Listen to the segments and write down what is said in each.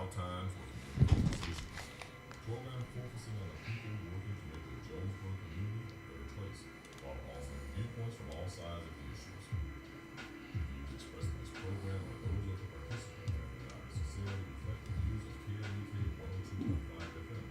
now times with positions. Program focusing on the people working to make the Jonesboro community a better place, while offering viewpoints from all sides of the issues. Views expressed in this program are those of the participant and do not necessarily reflect the views of KMEK 102.5 FM,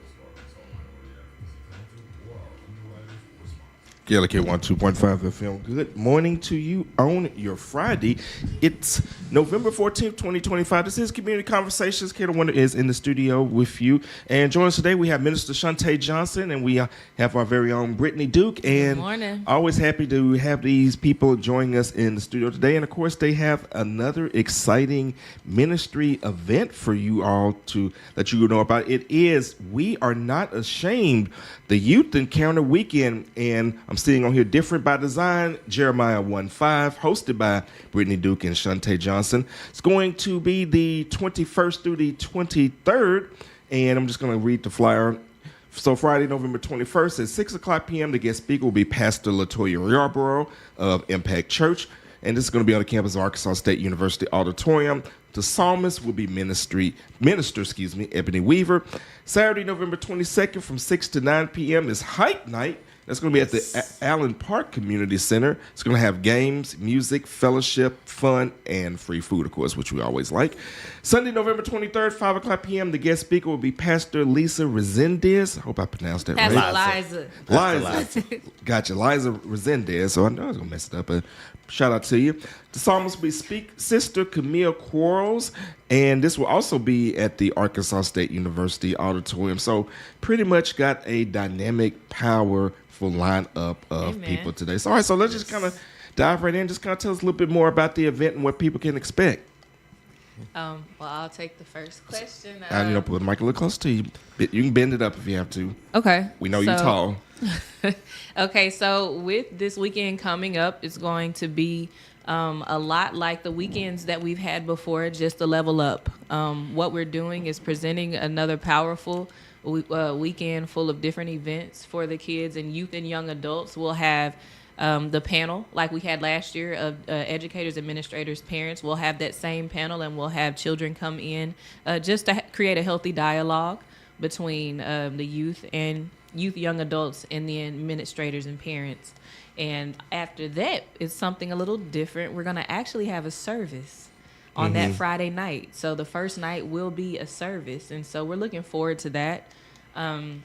as far as all Minority Advocacy Council, or our underwriters or sponsors. KLK 102.5 FM. Good morning to you on your Friday. It's November 14th, 2025. This is Community Conversations. Kato Wonder is in the studio with you. And joining us today, we have Minister Shunta Johnson, and we have our very own Brittney Duke. And good morning. Always happy to have these people joining us in the studio today. And of course, they have another exciting ministry event for you all to let you know about. It is We Are Not Ashamed, the Youth Encounter Weekend. And I'm seeing on here Different by Design, Jeremiah 1:5, hosted by Brittney Duke and Shunta Johnson. It's going to be the 21st through the 23rd, and I'm just going to read the flyer. So Friday, November 21st at 6 o'clock p.m., the guest speaker will be Pastor Latoya Yarborough of Impact Church, and this is going to be on the campus of Arkansas State University Auditorium. The psalmist will be Minister, Ebony Weaver. Saturday, November 22nd from 6 to 9 p.m. is Hype Night. That's going to be at the Allen Park Community Center. It's going to have games, music, fellowship, fun, and free food, of course, which we always like. Sunday, November 23rd, 5 o'clock p.m., the guest speaker will be Pastor Lisa Resendez. I hope I pronounced that right. Liza. Gotcha, Liza Resendez. So I know I was going to mess it up, but shout out to you. The psalmist will be Sister Camille Quarles, and this will also be at the Arkansas State University Auditorium. So pretty much got a dynamic, powerful lineup of people today. So all right, so let's just kind of dive right in. Just kind of tell us a little bit more about the event and what people can expect. Well, I'll take the first question. Put the mic a little close to you. You can bend it up if you have to. Okay. We know you're tall. Okay, so with this weekend coming up, it's going to be a lot like the weekends that we've had before, just a level up. What we're doing is presenting another powerful weekend full of different events for the kids and youth and young adults. We'll have the panel like we had last year of educators, administrators, parents. We'll have that same panel, and we'll have children come in just to create a healthy dialogue between the youth, young adults, and the administrators and parents. And after that, it's something a little different. We're going to actually have a service on that Friday night. So the first night will be a service, and so we're looking forward to that. Then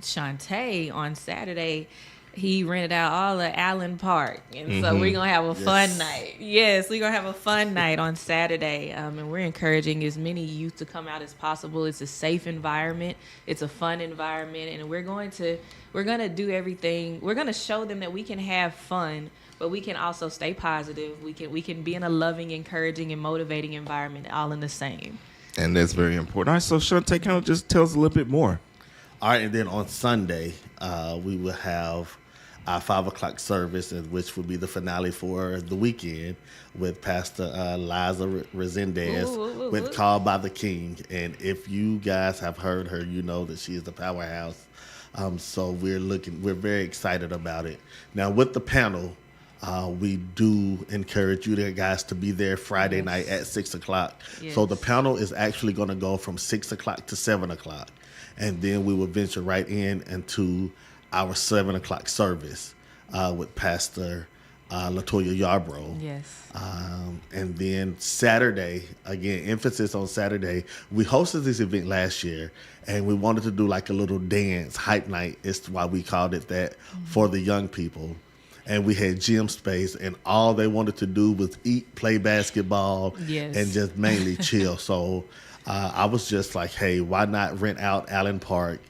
Shunta on Saturday, he rented out all of Allen Park, and so we're gonna have a fun night. Yes, we're gonna have a fun night on Saturday, and we're encouraging as many youth to come out as possible. It's a safe environment, it's a fun environment, and we're gonna do everything. We're gonna show them that we can have fun, but we can also stay positive. We can be in a loving, encouraging, and motivating environment, all in the same. And that's very important. All right, so Shunta, kind of just tell us a little bit more. All right, and then on Sunday, we will have our 5 o'clock service, which will be the finale for the weekend, with Pastor Liza Resendez with Called by the King. And if you guys have heard her, you know that she is the powerhouse. So we're very excited about it. Now with the panel, we do encourage you guys to be there Friday night at 6 o'clock. Yes. So the panel is actually going to go from 6 o'clock to 7 o'clock. And then we will venture right into our 7 o'clock service with Pastor Latoya Yarborough. Yes. And then Saturday, again, emphasis on Saturday. We hosted this event last year, and we wanted to do like a little dance, hype night is why we called it that, for the young people. And we had gym space, and all they wanted to do was eat, play basketball, and just mainly chill. So I was just like, hey, why not rent out Allen Park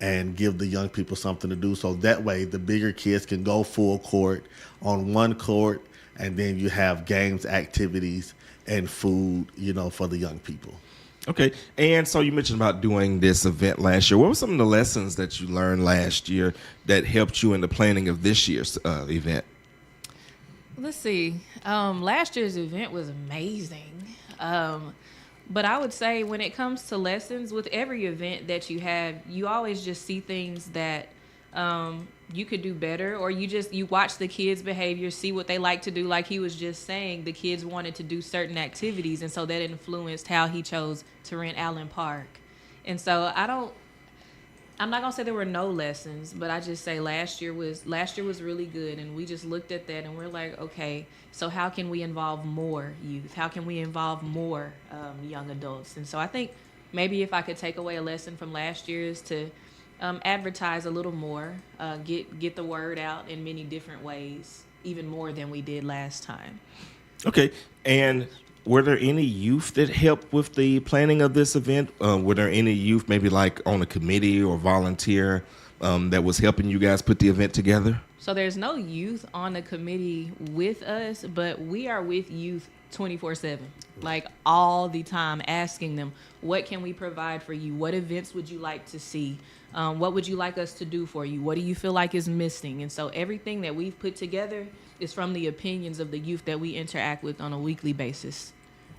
and give the young people something to do? So that way the bigger kids can go full court on one court, and then you have games, activities, and food, for the young people. Okay, and so you mentioned about doing this event last year. What were some of the lessons that you learned last year that helped you in the planning of this year's event? Let's see. Last year's event was amazing. But I would say when it comes to lessons, with every event that you have, you always just see things that you could do better, or you watch the kids' behavior, see what they like to do. Like he was just saying, the kids wanted to do certain activities, and so that influenced how he chose to rent Allen Park. And so I'm not gonna say there were no lessons, but I just say last year was really good, and we just looked at that and we're like, okay, so how can we involve more youth? How can we involve more young adults? And so I think maybe if I could take away a lesson from last year is to advertise a little more, get the word out in many different ways, even more than we did last time. Okay, and were there any youth that helped with the planning of this event? Were there any youth maybe like on a committee or volunteer that was helping you guys put the event together? So there's no youth on the committee with us, but we are with youth 24/7, like all the time, asking them, what can we provide for you? What events would you like to see? What would you like us to do for you? What do you feel like is missing? And so everything that we've put together is from the opinions of the youth that we interact with on a weekly basis.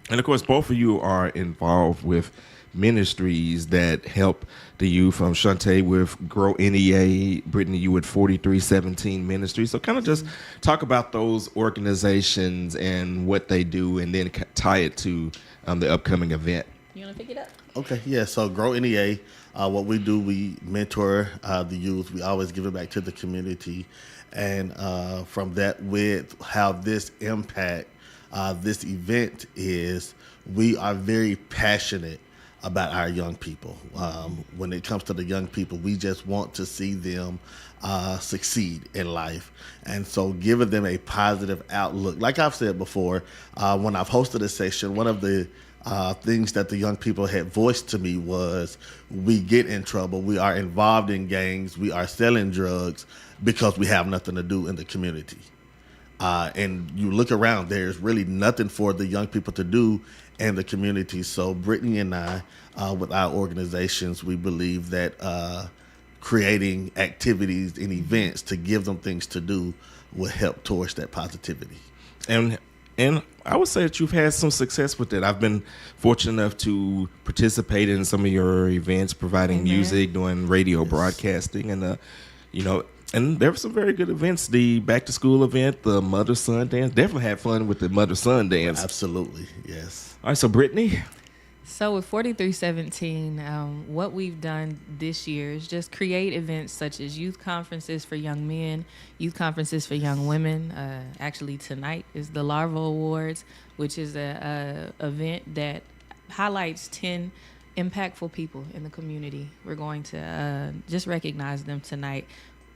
And of course, both of you are involved with ministries that help the youth. Shunta with Grow NEA, Brittney, you with 4317 Ministries. So kind of just talk about those organizations and what they do, and then tie it to the upcoming event. You want to pick it up? Okay, yeah. So Grow NEA, what we do, we mentor the youth. We always give it back to the community, and from that, with how this impact this event is, we are very passionate about our young people. When it comes to the young people, we just want to see them succeed in life. And so giving them a positive outlook. Like I've said before, when I've hosted a session, one of the things that the young people had voiced to me was, we get in trouble, we are involved in gangs, we are selling drugs because we have nothing to do in the community. And you look around, there's really nothing for the young people to do in the community. So Brittney and I, with our organizations, we believe that creating activities and events to give them things to do will help towards that positivity. And I would say that you've had some success with it. I've been fortunate enough to participate in some of your events, providing music, doing radio broadcasting, and and there were some very good events. The back to school event, the mother-son dance. Definitely had fun with the mother-son dance. Absolutely, yes. All right, so Brittney. So with 4317, what we've done this year is just create events such as youth conferences for young men, youth conferences for young women. Actually, tonight is the Larval Awards, which is a event that highlights 10 impactful people in the community. We're going to just recognize them tonight.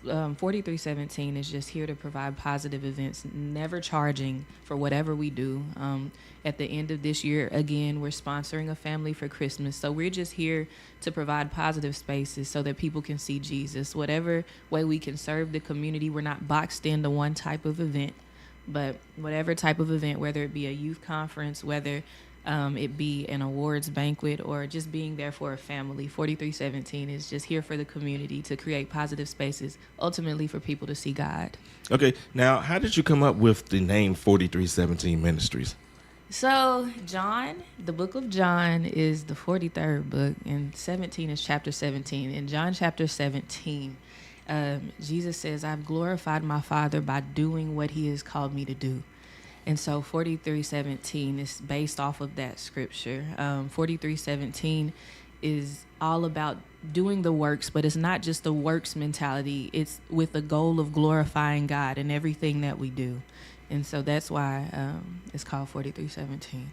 4317 is just here to provide positive events, never charging for whatever we do. At the end of this year, again, we're sponsoring a family for Christmas. So we're just here to provide positive spaces so that people can see Jesus. Whatever way we can serve the community, we're not boxed into one type of event, but whatever type of event, whether it be a youth conference, whether it be an awards banquet, or just being there for a family. 4317 is just here for the community to create positive spaces, ultimately for people to see God. Okay, now how did you come up with the name 4317 Ministries? So John, the book of John is the 43rd book, and 17 is chapter 17. In John chapter 17, Jesus says, I've glorified my Father by doing what he has called me to do. And so 4317 is based off of that scripture. 4317 is all about doing the works, but it's not just the works mentality. It's with the goal of glorifying God in everything that we do. And so that's why it's called 4317.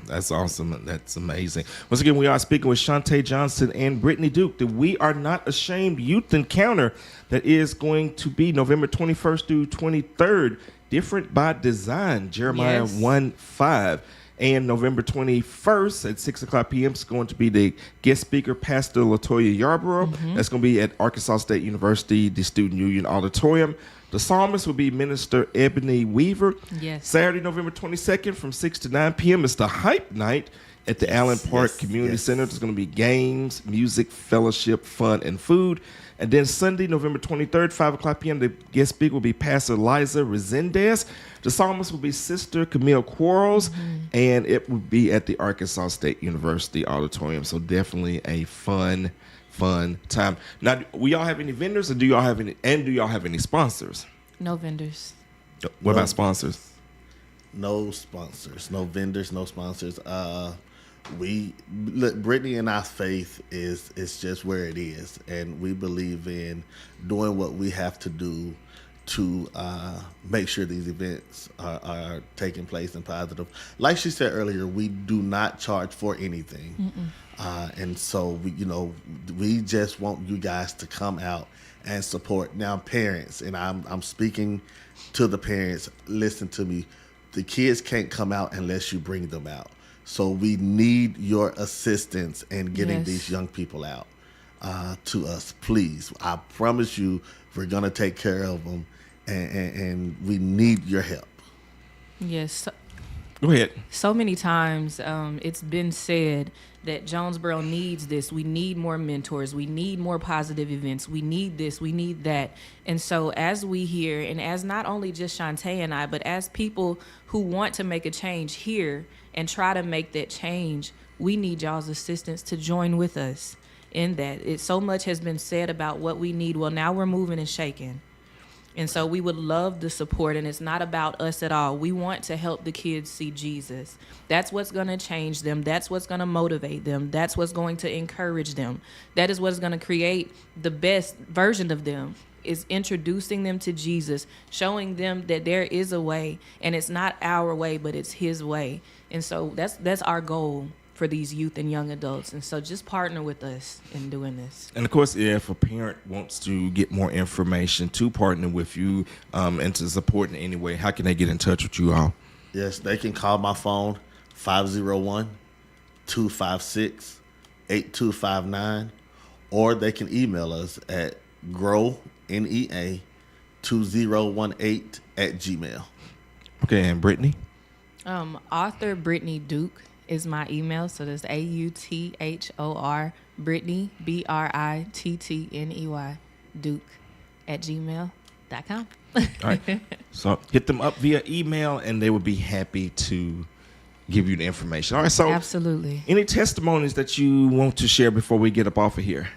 That's awesome. That's amazing. Once again, we are speaking with Shunta Johnson and Brittney Duke, the We Are Not Ashamed Youth Encounter that is going to be November 21st through 23rd. Different by Design, Jeremiah 1:5. And November 21st at 6 o'clock p.m. is going to be the guest speaker, Pastor Latoya Yarborough. That's going to be at Arkansas State University, the Student Union Auditorium. The psalmist will be Minister Ebony Weaver. Yes. Saturday, November 22nd from 6 to 9 p.m. is the Hype Night at the Allen Park Community Center. There's going to be games, music, fellowship, fun, and food. And then Sunday, November 23rd, 5 o'clock p.m., the guest speaker will be Pastor Liza Resendez. The psalmist will be Sister Camille Quarles, and it will be at the Arkansas State University Auditorium. So definitely a fun fun time. Now, we all have any vendors, or do y'all have any sponsors? No vendors. What No. about sponsors? No sponsors, no vendors, no sponsors. Brittney and our faith is just where it is, and we believe in doing what we have to do to make sure these events are taking place and positive. Like she said earlier, we do not charge for anything, and so we just want you guys to come out and support. Now, parents, and I'm speaking to the parents. Listen to me. The kids can't come out unless you bring them out. So we need your assistance in getting Yes. these young people out to us, please. I promise you, we're gonna take care of them, and we need your help. Yes. Go ahead. So many times it's been said that Jonesboro needs this. We need more mentors. We need more positive events. We need this. We need that. And so as we hear, and as not only just Shantae and I, but as people who want to make a change here and try to make that change, we need y'all's assistance to join with us in that. So much has been said about what we need. Well, now we're moving and shaking. And so we would love the support, and it's not about us at all. We want to help the kids see Jesus. That's what's going to change them. That's what's going to motivate them. That's what's going to encourage them. That is what's going to create the best version of them, is introducing them to Jesus, showing them that there is a way, and it's not our way, but it's his way. And so that's our goal for these youth and young adults. And so just partner with us in doing this. And of course, if a parent wants to get more information to partner with you and to support in any way, how can they get in touch with you all? Yes, they can call my phone, 501-256-8259, or they can email us at grownea2018@gmail. Okay, and Brittney? Author Brittney Duke is my email. So that's AUTHOR Brittney BRITTNEY Duke @gmail.com. All right. So hit them up via email, and they will be happy to give you the information. All right. So Absolutely. any testimonies that you want to share before we get up off of here?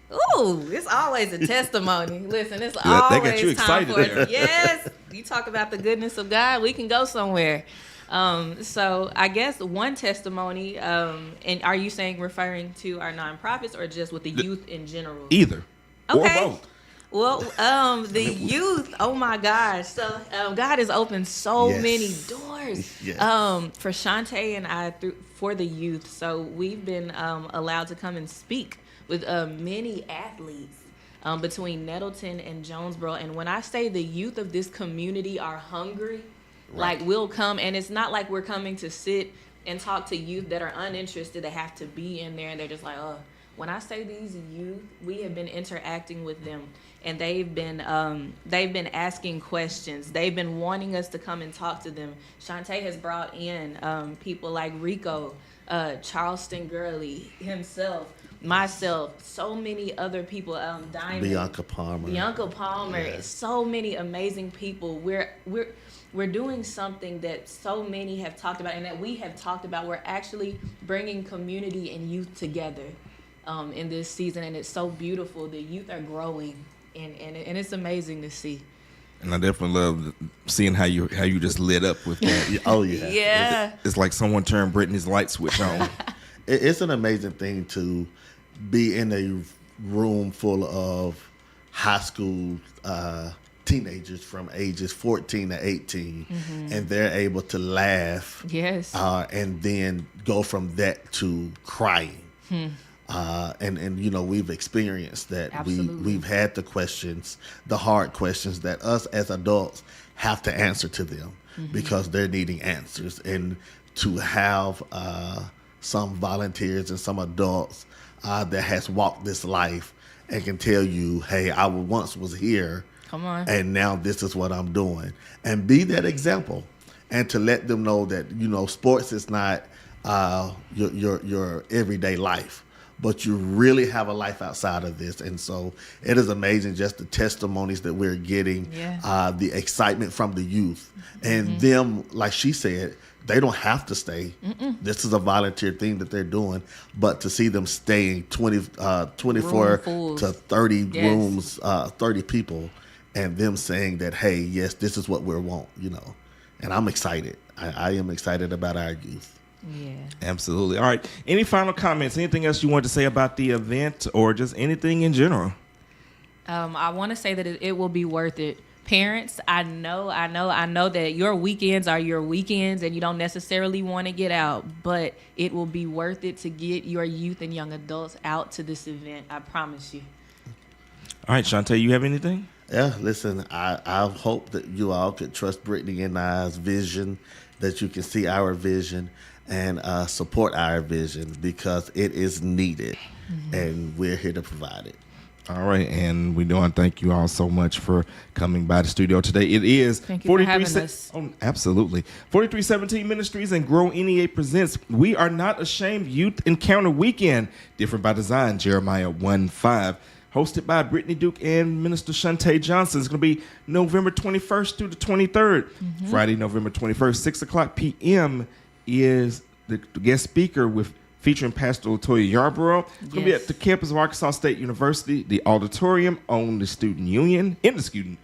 Ooh, it's always a testimony. Listen, it's Yeah, always they got you time excited for it. there. Yes, you talk about the goodness of God, we can go somewhere. So I guess one testimony, and are you referring to our nonprofits or just with the youth in general? Either. Okay. Or both. Well, the youth, oh my gosh. So God has opened so Yes. many doors Yes. for Shantae and I for the youth. So we've been allowed to come and speak with many athletes between Nettleton and Jonesboro. And when I say the youth of this community are hungry, like we'll come, and it's not like we're coming to sit and talk to youth that are uninterested that have to be in there, and they're just like, oh. When I say these youth, we have been interacting with them, and they've been asking questions. They've been wanting us to come and talk to them. Shantae has brought in people like Rico, Charleston Gurley himself, myself, so many other people. Diamond, Bianca Palmer. Yes. So many amazing people. We're doing something that so many have talked about, and that we have talked about. We're actually bringing community and youth together in this season, and it's so beautiful. The youth are growing, and it's amazing to see. And I definitely love seeing how you just lit up with that. Oh, yeah. Yeah. It's like someone turned Brittany's light switch on. It's an amazing thing to be in a room full of high school teenagers from ages 14 to 18, and they're able to laugh. Yes. And then go from that to crying. And we've experienced that. Absolutely. We've had the questions, the hard questions that us as adults have to answer to them because they're needing answers. And to have some volunteers and some adults that has walked this life and can tell you, hey, I once was here. Come on. And now this is what I'm doing. And be that example. And to let them know that, sports is not your everyday life. but you really have a life outside of this. And so it is amazing just the testimonies that we're getting, the excitement from the youth, and them, like she said, they don't have to stay. This is a volunteer thing that they're doing, but to see them staying 24 to 30 rooms, 30 people, and them saying that, hey, yes, this is what we want, and I'm excited. I am excited about our youth. Yeah. Absolutely. All right. Any final comments? Anything else you want to say about the event or just anything in general? I want to say that it will be worth it. Parents, I know that your weekends are your weekends and you don't necessarily want to get out, but it will be worth it to get your youth and young adults out to this event. I promise you. All right, Shunta, you have anything? Yeah, listen, I hope that you all could trust Brittney and I's vision, that you can see our vision and support our vision, because it is needed, and we're here to provide it. All right, and we want to thank you all so much for coming by the studio today. It is Thank you for having us. Oh, absolutely. 4317 Ministries and Grow NEA presents We Are Not Ashamed Youth Encounter Weekend, different by design, Jeremiah 1:5. Hosted by Brittney Duke and Minister Shunta Johnson. It's going to be November 21st through the 23rd. Friday, November 21st, 6 o'clock p.m. is the guest speaker featuring Pastor Latoya Yarborough. It's going to be at the campus of Arkansas State University, the auditorium on the student union, The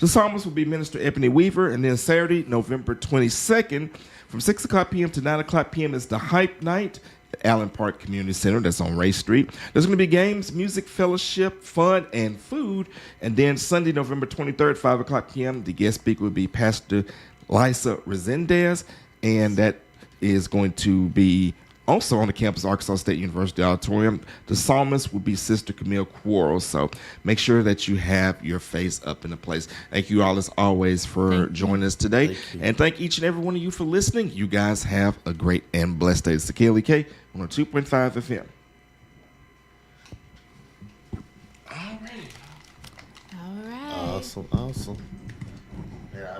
psalmist will be Minister Ebony Weaver. And then Saturday, November 22nd, from 6 o'clock p.m. to 9 o'clock p.m. is the Hype Night. Allen Park Community Center, that's on Ray Street. There's going to be games, music, fellowship, fun, and food. And then Sunday, November 23rd, 5 o'clock p.m., the guest speaker will be Pastor Liza Resendez, and that is going to be also on the campus of Arkansas State University Auditorium. The psalmist will be Sister Camille Quarles. So make sure that you have your face up in the place. Thank you all, as always, for joining us today. And thank each and every one of you for listening. You guys have a great and blessed day. It's the KLEK on 2.5 FM. All right. Awesome. Yeah,